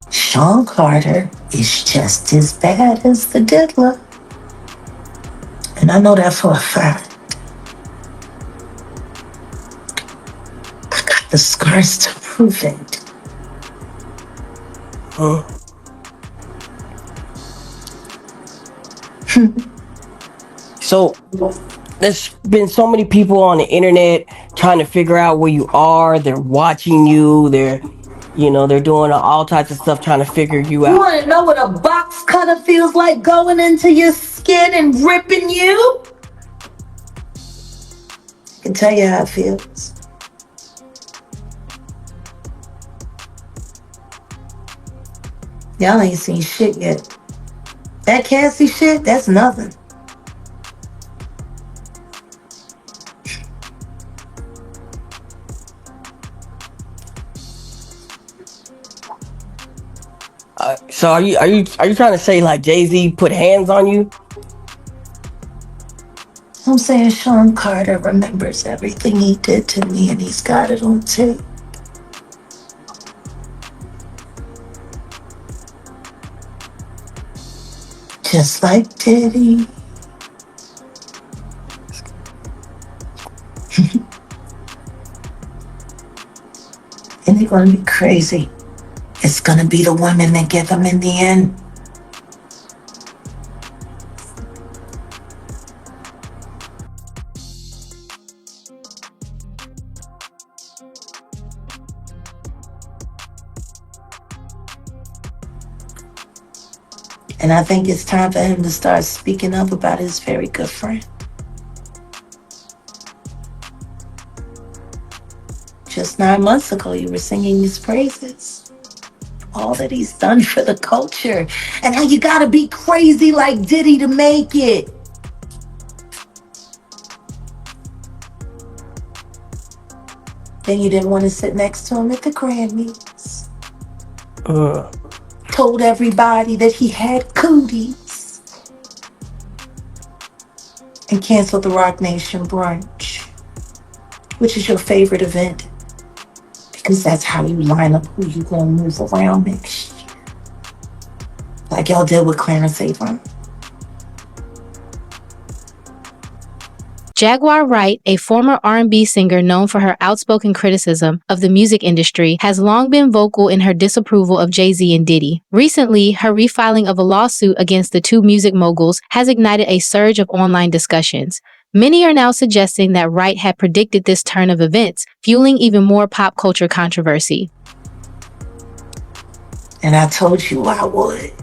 Sean Carter is just as bad as the diddler. And I know that for a fact. I got the scars to prove it. Huh? So there's been so many people on the internet trying to figure out where you are. They're watching you. They're doing all types of stuff trying to figure you You out. want to know what a box cutter feels like going into your skin and ripping you? I can tell you how it feels. Y'all ain't seen shit yet. That Cassie shit, that's nothing. So are you trying to say like Jay-Z put hands on you? I'm saying Sean Carter remembers everything he did to me and he's got it on tape. Just like Diddy. And they're gonna be crazy. It's gonna be the women that get them in the end. And I think it's time for him to start speaking up about his very good friend. Just 9 months ago, you were singing his praises. All that he's done for the culture. And how you gotta be crazy like Diddy to make it. Then you didn't want to sit next to him at the Grammys. Told everybody that he had cooties. And canceled the Rock Nation brunch, which is your favorite event. Because that's how you line up who you gonna move around next year. Like y'all did with Clarence Avon. Jaguar Wright, a former R&B singer known for her outspoken criticism of the music industry, has long been vocal in her disapproval of Jay-Z and Diddy. Recently, her refiling of a lawsuit against the two music moguls has ignited a surge of online discussions. Many are now suggesting that Wright had predicted this turn of events, fueling even more pop culture controversy. And I told you I would.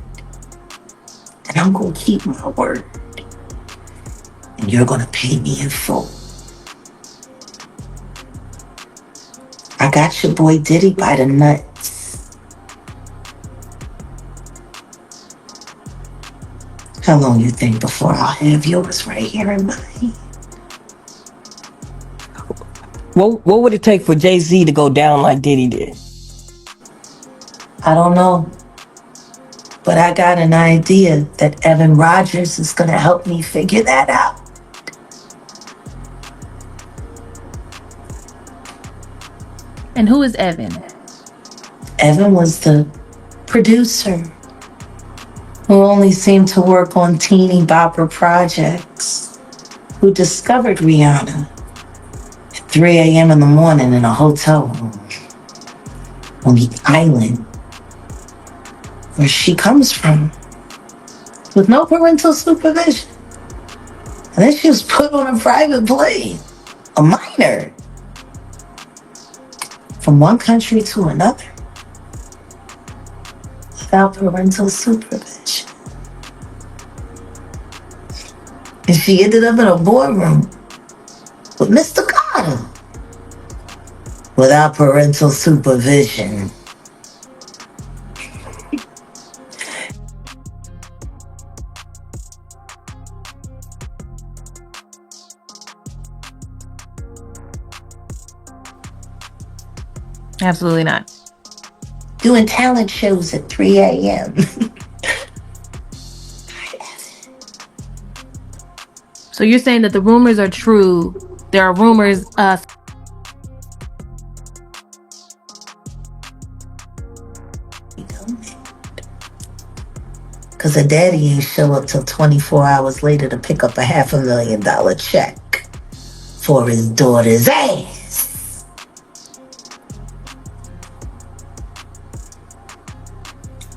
And I'm gonna keep my word. And you're gonna pay me in full. I got your boy Diddy by the nuts. How long you think before I'll have yours right here in my hand? What would it take for Jay-Z to go down like Diddy did? I don't know. But I got an idea that Evan Rogers is gonna help me figure that out. And who is Evan? Evan was the producer who only seemed to work on teeny bopper projects, who discovered Rihanna at 3 a.m. in the morning in a hotel room on the island where she comes from, with no parental supervision. And then she was put on a private plane, a minor, from one country to another, without parental supervision. And she ended up in a boardroom with Mr. Carter, without parental supervision. Absolutely not. Doing talent shows at 3 a.m. So you're saying that the rumors are true. There are rumors Because her daddy ain't show up till 24 hours later to pick up a $500,000 check for his daughter's ass.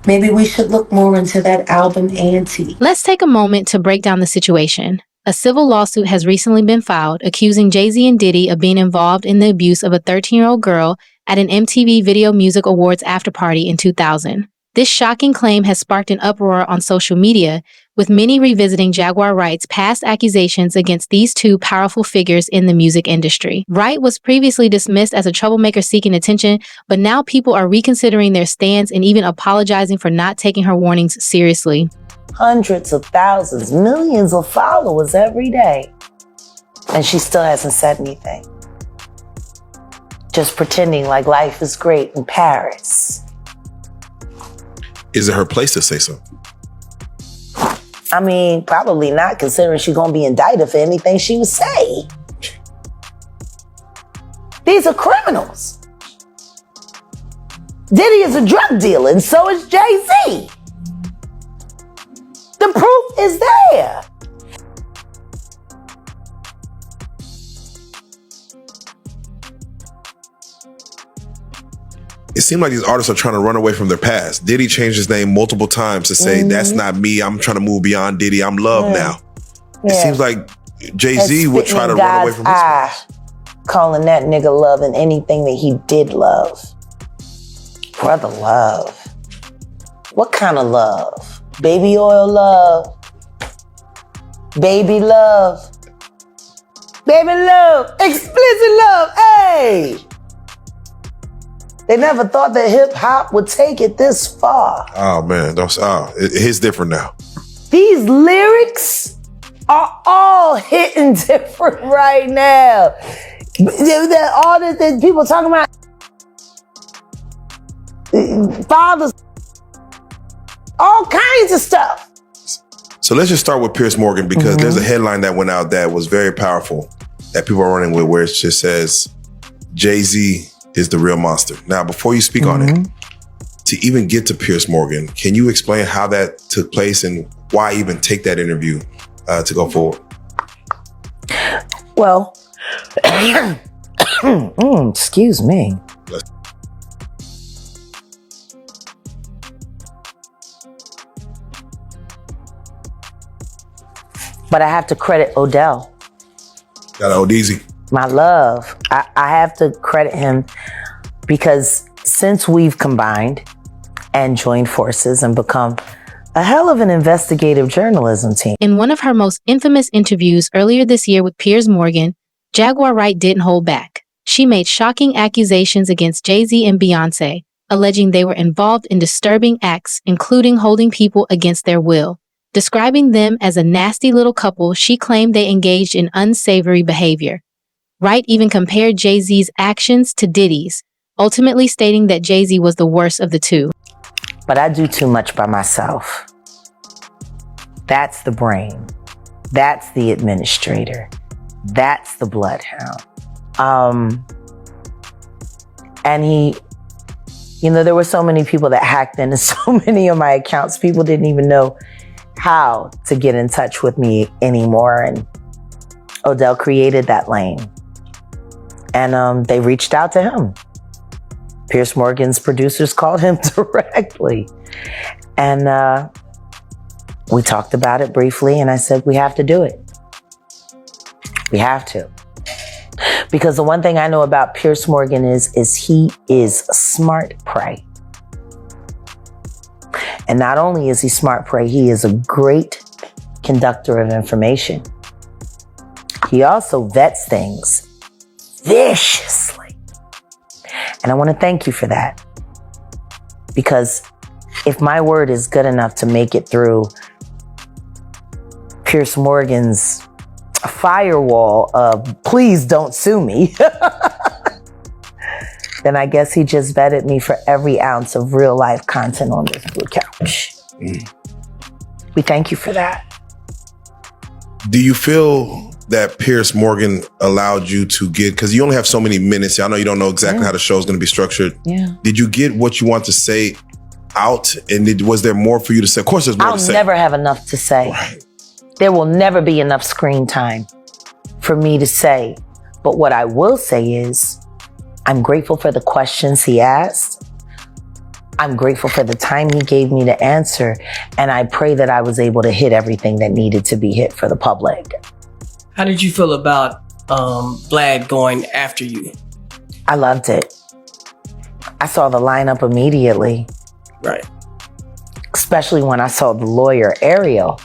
Maybe we should look more into that album Auntie. Let's take a moment to break down the situation. A civil lawsuit has recently been filed accusing Jay-Z and Diddy of being involved in the abuse of a 13-year-old girl at an MTV Video Music Awards afterparty in 2000. This shocking claim has sparked an uproar on social media, with many revisiting Jaguar Wright's past accusations against these two powerful figures in the music industry. Wright was previously dismissed as a troublemaker seeking attention, but now people are reconsidering their stance and even apologizing for not taking her warnings seriously. Hundreds of thousands, millions of followers every day. And she still hasn't said anything. Just pretending like life is great in Paris. Is it her place to say so? I mean, probably not, considering she's gonna be indicted for anything she would say. These are criminals. Diddy is a drug dealer, and so is Jay-Z. The proof is there. It seemed like these artists are trying to run away from their past. Diddy changed his name multiple times to say, that's not me. I'm trying to move beyond Diddy. I'm Love now. It seems like Jay-Z would try to run away from his past. Calling that nigga Love and anything that he did love. Brother Love. What kind of love? Baby oil love. Baby love. Baby love. Explicit love. Hey! They never thought that hip hop would take it this far. Oh man, it's different now. These lyrics are all hitting different right now. All the people talking about fathers, all kinds of stuff. So let's just start with Piers Morgan, because there's a headline that went out that was very powerful that people are running with, where it just says, Jay-Z is the real monster. Now, before you speak on it, to even get to Piers Morgan, can you explain how that took place and why even take that interview to go forward? Well, excuse me. But I have to credit Odell. Got Odeezy. My love. I have to credit him, because since we've combined and joined forces and become a hell of an investigative journalism team. In one of her most infamous interviews earlier this year with Piers Morgan, Jaguar Wright didn't hold back. She made shocking accusations against Jay-Z and Beyonce, alleging they were involved in disturbing acts, including holding people against their will. Describing them as a nasty little couple, she claimed they engaged in unsavory behavior. Wright even compared Jay-Z's actions to Diddy's, ultimately stating that Jay-Z was the worst of the two. But I do too much by myself. That's the brain. That's the administrator. That's the bloodhound. And there were so many people that hacked into so many of my accounts. People didn't even know how to get in touch with me anymore. And Odell created that lane. And they reached out to him. Piers Morgan's producers called him directly. And we talked about it briefly, and I said, we have to do it. We have to. Because the one thing I know about Piers Morgan is he is smart prey. And not only is he smart prey, he is a great conductor of information. He also vets things viciously. And I want to thank you for that. Because if my word is good enough to make it through Piers Morgan's firewall of please don't sue me, then I guess he just vetted me for every ounce of real life content on this blue couch. We thank you for that. Do you feel that Piers Morgan allowed you to get, because you only have so many minutes, I know you don't know exactly how the show is going to be structured. Yeah. Did you get what you want to say out? And was there more for you to say? Of course, there's more to say. I'll never have enough to say. Right. There will never be enough screen time for me to say. But what I will say is, I'm grateful for the questions he asked. I'm grateful for the time he gave me to answer. And I pray that I was able to hit everything that needed to be hit for the public. How did you feel about Vlad going after you? I loved it. I saw the lineup immediately. Right. Especially when I saw the lawyer, Ariel,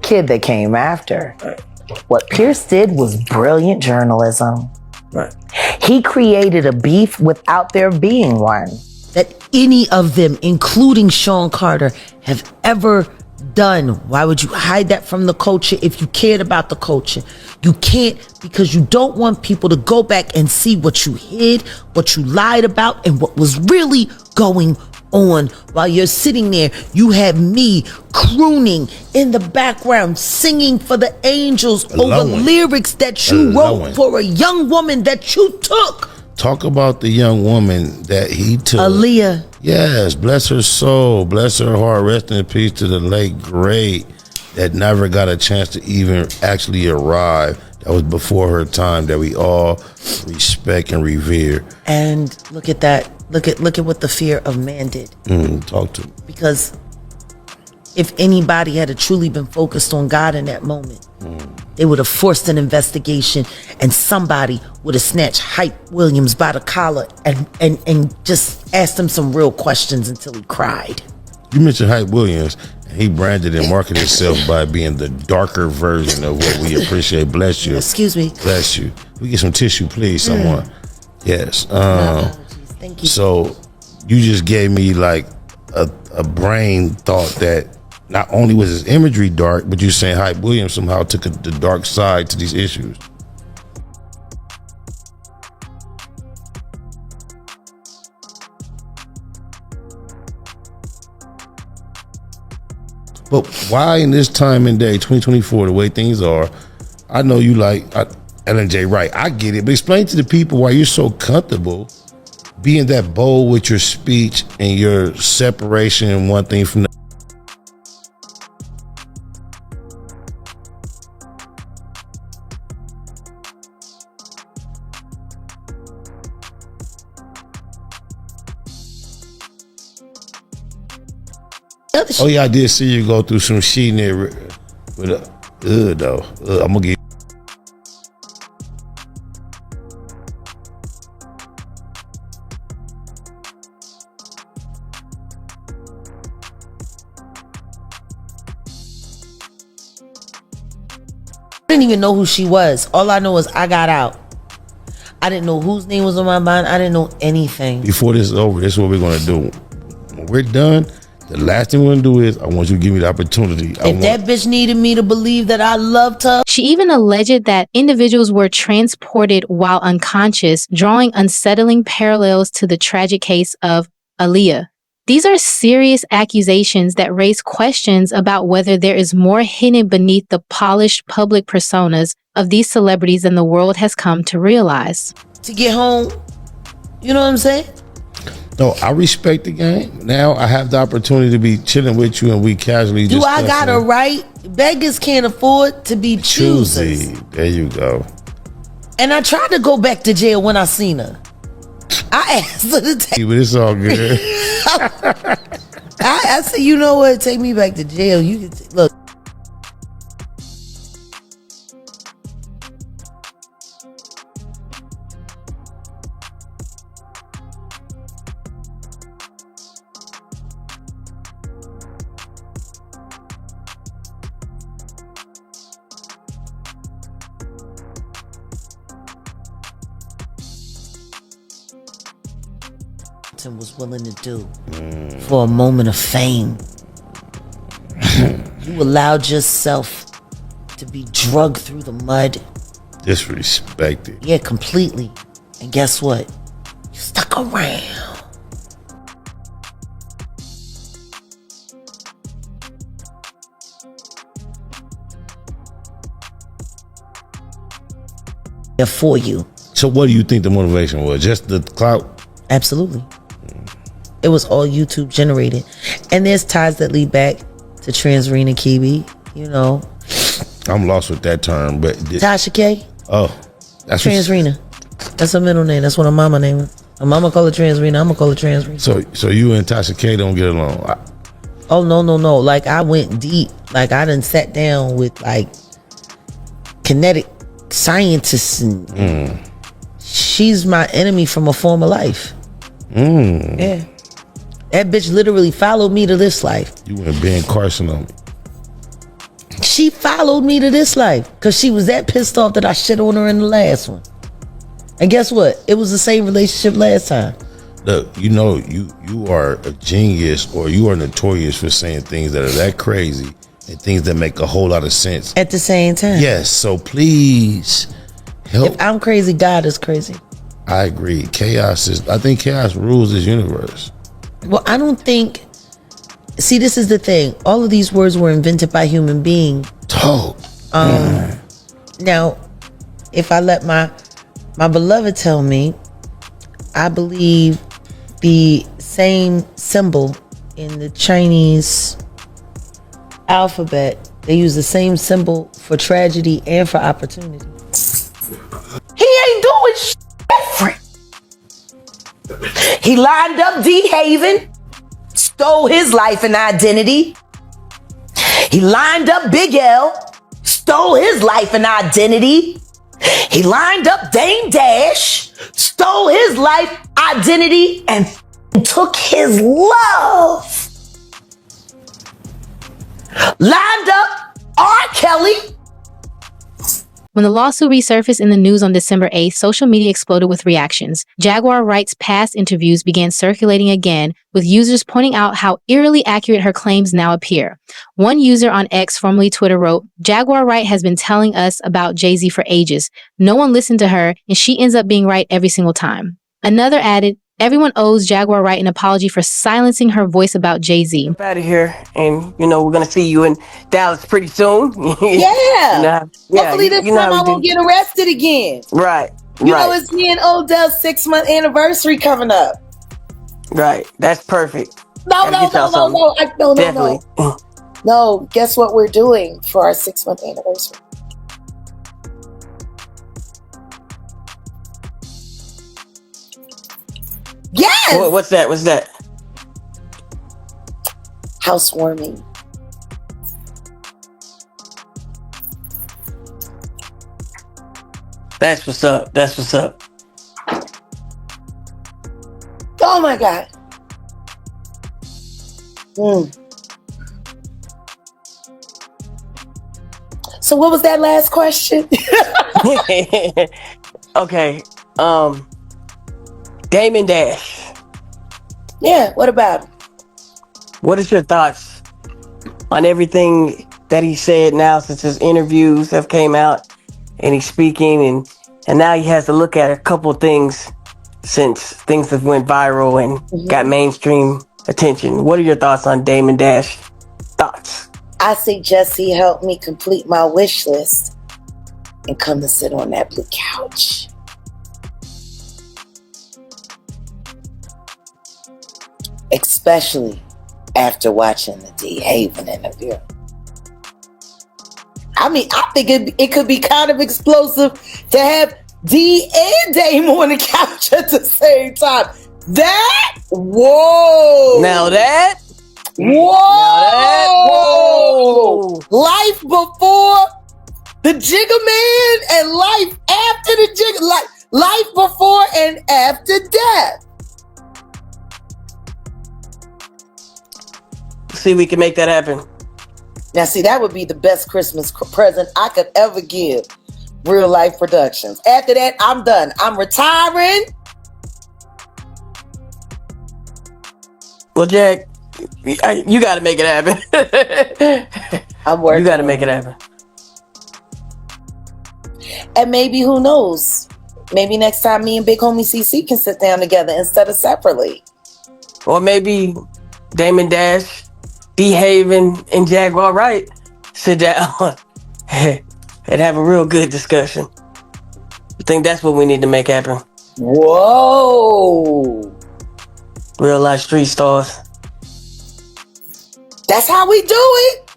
kid that came after. Right. What Pierce did was brilliant journalism. Right. He created a beef without there being one. That any of them, including Sean Carter, have ever done. Why would you hide that from the culture if you cared about the culture? You can't, because you don't want people to go back and see what you hid, what you lied about, and what was really going on. While you're sitting there, you have me crooning in the background, singing for the angels over lyrics that you wrote for a young woman that you took. Talk about the young woman that he took. Aaliyah. Yes, bless her soul, bless her heart. Rest in peace to the late great that never got a chance to even actually arrive. That was before her time, that we all respect and revere. And look at that. Look at what the fear of man did. Talk to me. Because if anybody had truly been focused on God in that moment, they would have forced an investigation, and somebody would have snatched Hype Williams by the collar and just asked him some real questions until he cried. You mentioned Hype Williams, and he branded and marketed himself by being the darker version of what we appreciate. Bless you. Excuse me. Bless you. We get some tissue, please, someone. Yes. Thank you. So you just gave me like a brain thought that not only was his imagery dark, but you're saying Hype Williams somehow took the dark side to these issues. But why in this time and day, 2024, the way things are, I know you like Ellen J. Wright. I get it, but explain to the people why you're so comfortable being that bold with your speech and your separation and one thing from the Oh yeah, I did see you go through some shit in there with a though. I'm gonna get. I didn't even know who she was. All I know is I got out. I didn't know whose name was on my mind. I didn't know anything. Before this is over, this is what we're gonna do. When we're done, the last thing we're gonna do is I want you to give me the opportunity. If that bitch needed me to believe that I loved her. She even alleged that individuals were transported while unconscious, drawing unsettling parallels to the tragic case of Aaliyah. These are serious accusations that raise questions about whether there is more hidden beneath the polished public personas of these celebrities than the world has come to realize. To get home, you know what I'm saying? No, I respect the game. Now I have the opportunity to be chilling with you and we casually Do I got a right? Beggars can't afford to be choosers. There you go. And I tried to go back to jail when I seen her. I asked her to take But it's all good. I said, you know what? Take me back to jail. You can look. Was willing to do for a moment of fame. You allowed yourself to be drugged through the mud. Disrespected. Yeah, completely. And guess what? You stuck around. They're for you. So what do you think the motivation was? Just the clout? Absolutely. It was all YouTube generated. And there's ties that lead back to Transrena Kibi, you know. I'm lost with that term, but Tasha K. Oh, that's Transrena. That's her middle name. That's what her mama name is. Her mama call her Transrena. I'm gonna call her Transrena. So you and Tasha K don't get along. Oh no. Like I went deep. Like I done sat down with like kinetic scientists and she's my enemy from a former life. Yeah. That bitch literally followed me to this life. You went Ben Carson on me. She followed me to this life because she was that pissed off that I shit on her in the last one. And guess what? It was the same relationship last time. Look, you know, you are a genius, or you are notorious for saying things that are that crazy and things that make a whole lot of sense At the same time. Yes, so please help. If I'm crazy, God is crazy. I agree. I think chaos rules this universe. Well, I don't think. See, this is the thing. All of these words were invented by human beings. Talk. Now, if I let my beloved tell me, I believe the same symbol in the Chinese alphabet, they use the same symbol for tragedy and for opportunity. He ain't doing shit different. He lined up D. Haven, stole his life and identity. He lined up Big L, stole his life and identity. He lined up Dame Dash, stole his life, identity, and took his love. Lined up R. Kelly. When the lawsuit resurfaced in the news on December 8th, social media exploded with reactions. Jaguar Wright's past interviews began circulating again, with users pointing out how eerily accurate her claims now appear. One user on X, formerly Twitter, wrote, "Jaguar Wright has been telling us about Jay-Z for ages. No one listened to her, and she ends up being right every single time." Another added, "Everyone owes Jaguar Wright an apology for silencing her voice about Jay-Z." Out of here, and we're gonna see you in Dallas pretty soon. Yeah. Hopefully this time I won't get arrested again. Right. You know, it's me and Odell's 6-month anniversary coming up. Right. That's perfect. No. Definitely. No, guess what we're doing for our 6-month anniversary? Yes! What's that? Housewarming. That's what's up. Oh my God. So what was that last question? Okay. Damon Dash. Yeah, what about him? What is your thoughts on everything that he said now, since his interviews have came out and he's speaking, and now he has to look at a couple of things since things have went viral and got mainstream attention? What are your thoughts on Damon Dash? Thoughts? I suggest he help me complete my wish list and come to sit on that blue couch. Especially after watching the D. Haven interview. I mean, I think it could be kind of explosive to have D and Dame on the couch at the same time. Whoa! Now that? Whoa! Life before the Jigga Man and life after the Jigga. Life before and after death. See, we can make that happen. Now, see, that would be the best Christmas present I could ever give Real Life Productions. After that, I'm done. I'm retiring. Well, Jack, you got to make it happen. I'm working. You got to make it happen. And maybe, who knows? Maybe next time me and Big Homie CC can sit down together instead of separately. Or maybe Damon Dash, D. Haven, and Jaguar Wright sit down and have a real good discussion. I think that's what we need to make happen. Whoa. Real life street stars. That's how we do it.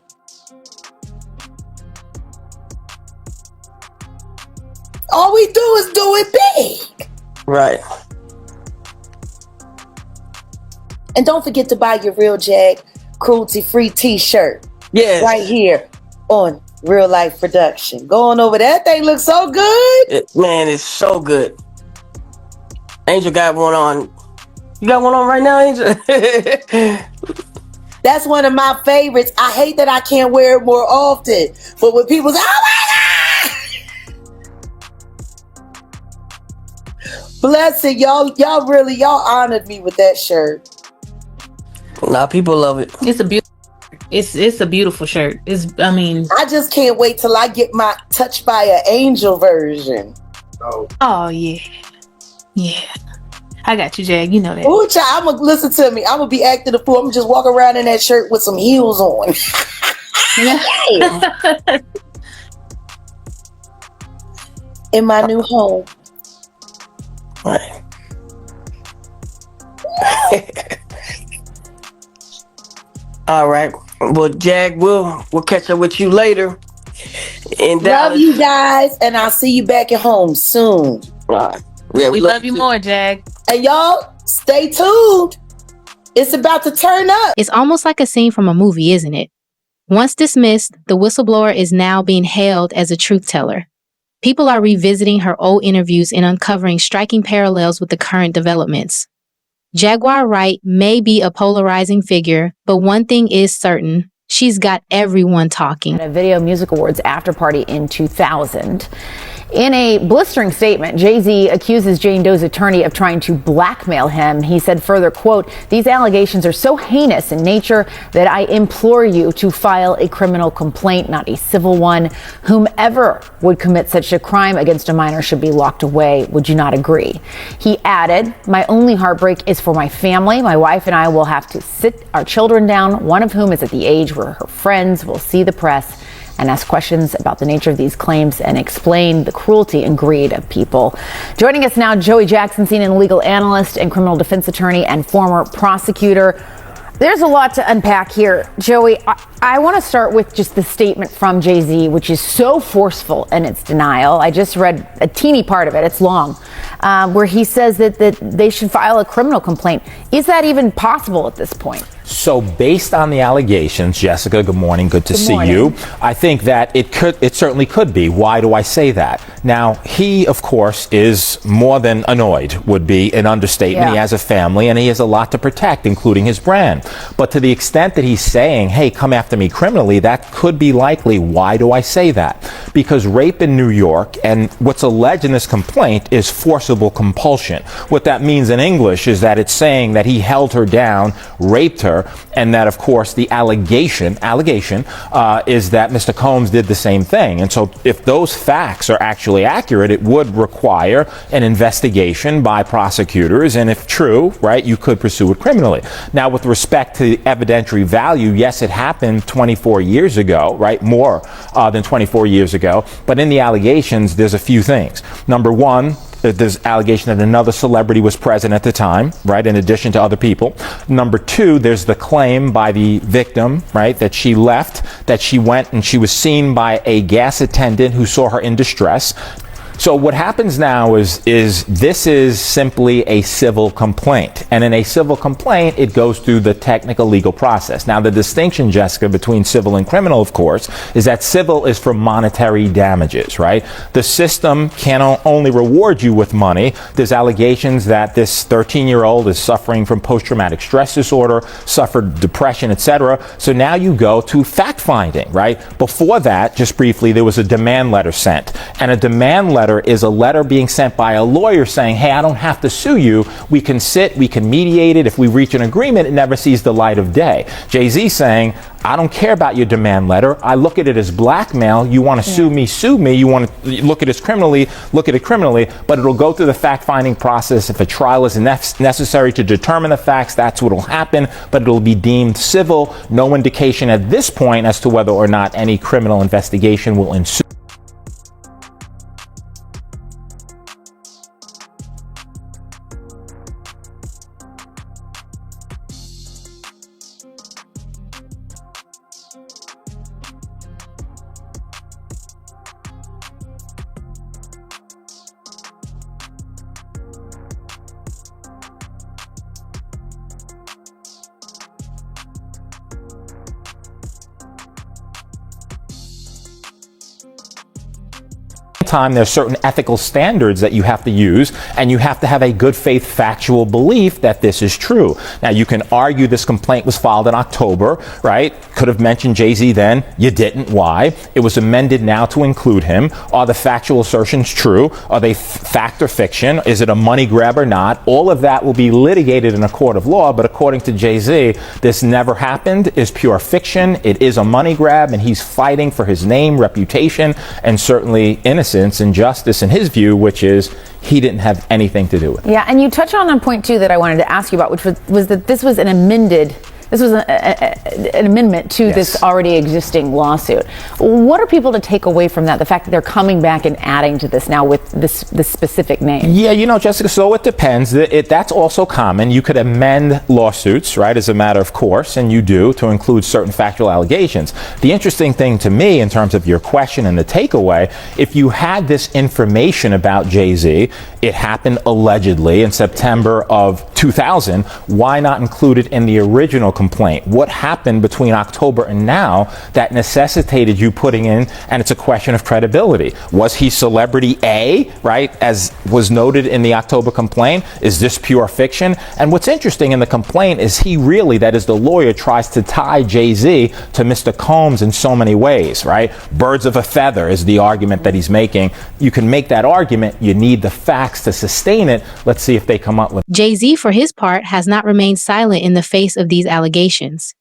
All we do is do it big. Right. And don't forget to buy your Real Jag cruelty-free t-shirt. Yes. Right here on Real Life Production. Going over that thing looks so good. Man, it's so good. Angel got one on. You got one on right now, Angel? That's one of my favorites. I hate that I can't wear it more often. But when people say, oh my God! Bless it. Y'all honored me with that shirt. Nah, people love it. It's a beautiful. It's a beautiful shirt. I just can't wait till I get my Touched by an Angel version. Oh yeah. I got you, Jag. You know that. Ooh, child, I'm gonna listen to me. I'm gonna be acting a fool. I'm gonna just walk around in that shirt with some heels on. In my new home. Right. All right. Well, Jag, we'll catch up with you later. Love you guys, and I'll see you back at home soon. Right. Yeah, we love you more, Jag. And y'all, stay tuned. It's about to turn up. It's almost like a scene from a movie, isn't it? Once dismissed, the whistleblower is now being hailed as a truth teller. People are revisiting her old interviews and uncovering striking parallels with the current developments. Jaguar Wright may be a polarizing figure, but one thing is certain. She's got everyone talking. At a Video Music Awards after party in 2000. In a blistering statement, Jay-Z accuses Jane Doe's attorney of trying to blackmail him. He said further, quote, "These allegations are so heinous in nature that I implore you to file a criminal complaint, not a civil one. Whomever would commit such a crime against a minor should be locked away. Would you not agree?" He added, "My only heartbreak is for my family. My wife and I will have to sit our children down, one of whom is at the age where her friends will see the press and ask questions about the nature of these claims and explain the cruelty and greed of people." Joining us now, Joey Jackson, senior legal analyst and criminal defense attorney and former prosecutor. There's a lot to unpack here. Joey, I want to start with just the statement from Jay-Z, which is so forceful in its denial. I just read a teeny part of it. It's long, where he says that they should file a criminal complaint. Is that even possible at this point? So based on the allegations, Jessica, good morning. Good to see you. I think that it certainly could be. Why do I say that? Now, he, of course, is more than annoyed, would be an understatement. Yeah. He has a family and he has a lot to protect, including his brand. But to the extent that he's saying, hey, come after me criminally, that could be likely. Why do I say that? Because rape in New York, and what's alleged in this complaint, is forcible compulsion. What that means in English is that it's saying that he held her down, raped her, and that, of course, the allegation is that Mr. Combs did the same thing. And so if those facts are actually accurate, it would require an investigation by prosecutors. And if true, right, you could pursue it criminally. Now, with respect to the evidentiary value, yes, it happened 24 years ago, right, more than 24 years ago. But in the allegations, there's a few things. Number one, there's allegation that another celebrity was present at the time, right, in addition to other people. Number two, there's the claim by the victim, right, that she left, that she went and she was seen by a gas attendant who saw her in distress. So what happens now is this is simply a civil complaint. And in a civil complaint, it goes through the technical legal process. Now, the distinction, Jessica, between civil and criminal, of course, is that civil is for monetary damages, right? The system can only reward you with money. There's allegations that this 13-year-old is suffering from post-traumatic stress disorder, suffered depression, etc. So now you go to fact-finding, right? Before that, just briefly, there was a demand letter sent. And a demand letter is a letter being sent by a lawyer saying, hey, I don't have to sue you. We can sit, we can mediate it. If we reach an agreement, it never sees the light of day. Jay-Z saying, I don't care about your demand letter. I look at it as blackmail. You want to sue me, sue me. You want to look at it criminally, look at it criminally, but it'll go through the fact-finding process. If a trial is necessary to determine the facts, that's what will happen, but it'll be deemed civil. No indication at this point as to whether or not any criminal investigation will ensue. time, there's certain ethical standards that you have to use, and you have to have a good faith factual belief that this is true. Now, you can argue this complaint was filed in October, right? Could have mentioned Jay-Z then. You didn't. Why? It was amended now to include him. Are the factual assertions true? Are they fact or fiction? Is it a money grab or not? All of that will be litigated in a court of law, but according to Jay-Z, this never happened, is pure fiction. It is a money grab, and he's fighting for his name, reputation, and certainly innocence and justice in his view, which is he didn't have anything to do with it. Yeah, and you touched on a point, too, that I wanted to ask you about, which was that this was an amendment to this already existing lawsuit. What are people to take away from that? The fact that they're coming back and adding to this now with this specific name? Yeah, Jessica, so it depends. That's also common. You could amend lawsuits, right, as a matter of course, and you do, to include certain factual allegations. The interesting thing to me in terms of your question and the takeaway, if you had this information about Jay-Z, it happened allegedly in September of 2000, why not include it in the original complaint? What happened between October and now that necessitated you putting in, and it's a question of credibility. Was he celebrity A, right, as was noted in the October complaint? Is this pure fiction? And what's interesting in the complaint is he really, that is the lawyer, tries to tie Jay-Z to Mr. Combs in so many ways, right? Birds of a feather is the argument that he's making. You can make that argument. You need the facts to sustain it. Let's see if they come up with. Jay-Z, for his part, has not remained silent in the face of these allegations.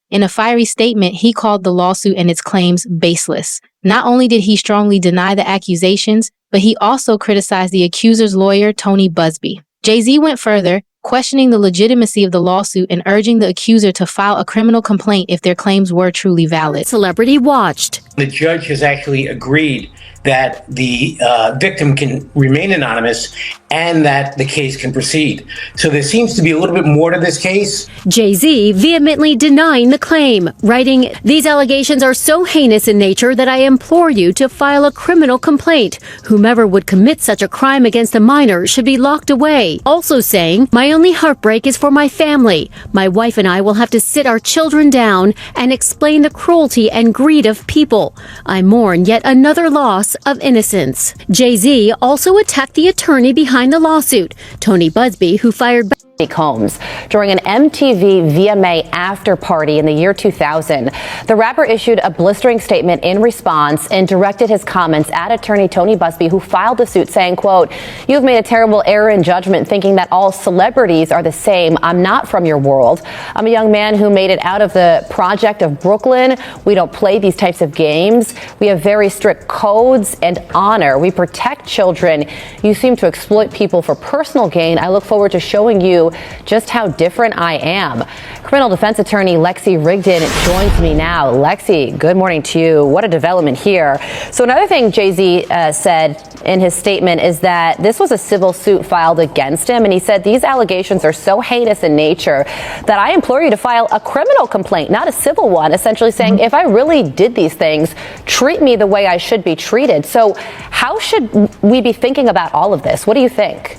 In a fiery statement, he called the lawsuit and its claims baseless. Not only did he strongly deny the accusations, but he also criticized the accuser's lawyer, Tony Busby. Jay-Z went further, questioning the legitimacy of the lawsuit and urging the accuser to file a criminal complaint if their claims were truly valid. Celebrity watched. The judge has actually agreed that the victim can remain anonymous and that the case can proceed. So there seems to be a little bit more to this case. Jay-Z vehemently denying the claim, writing, "These allegations are so heinous in nature that I implore you to file a criminal complaint. Whomever would commit such a crime against a minor should be locked away." Also saying, "My only heartbreak is for my family. My wife and I will have to sit our children down and explain the cruelty and greed of people. I mourn yet another loss of innocence." Jay-Z also attacked the attorney behind the lawsuit, Tony Busby, who fired Combs. During an MTV VMA after party in the year 2000, the rapper issued a blistering statement in response and directed his comments at attorney Tony Busby, who filed the suit, saying, quote, "You've made a terrible error in judgment thinking that all celebrities are the same. I'm not from your world. I'm a young man who made it out of the project of Brooklyn. We don't play these types of games. We have very strict codes and honor. We protect children. You seem to exploit people for personal gain. I look forward to showing you just how different I am." Criminal defense attorney Lexi Rigdon joins me now. Lexi, good morning to you. What a development here. So another thing Jay-Z said in his statement is that this was a civil suit filed against him. And he said, "These allegations are so heinous in nature that I implore you to file a criminal complaint, not a civil one," essentially saying, if I really did these things, treat me the way I should be treated. So how should we be thinking about all of this? What do you think?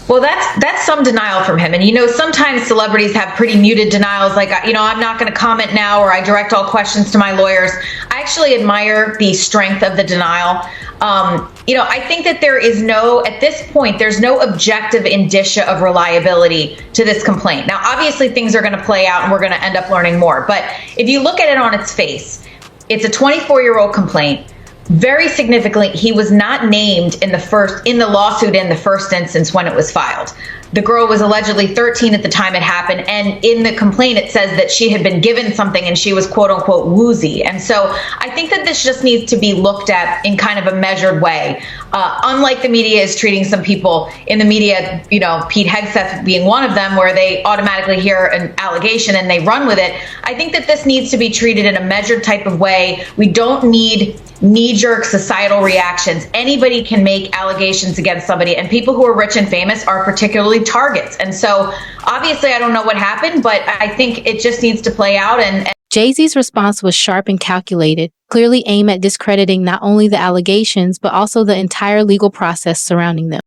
Well, that's some denial from him. And, sometimes celebrities have pretty muted denials, like, I'm not going to comment now, or I direct all questions to my lawyers. I actually admire the strength of the denial. I think that at this point, there's no objective indicia of reliability to this complaint. Now, obviously, things are going to play out and we're going to end up learning more. But if you look at it on its face, it's a 24-year-old complaint. Very significantly, he was not named in the lawsuit in the first instance when it was filed. The girl was allegedly 13 at the time it happened, and in the complaint it says that she had been given something and she was quote unquote woozy. And so I think that this just needs to be looked at in kind of a measured way. Unlike the media is treating some people in the media, Pete Hegseth being one of them, where they automatically hear an allegation and they run with it. I think that this needs to be treated in a measured type of way. We don't need knee-jerk societal reactions. Anybody can make allegations against somebody, and people who are rich and famous are particularly targets. And so obviously I don't know what happened, but I think it just needs to play out. And Jay-Z's response was sharp and calculated, clearly aimed at discrediting not only the allegations, but also the entire legal process surrounding them.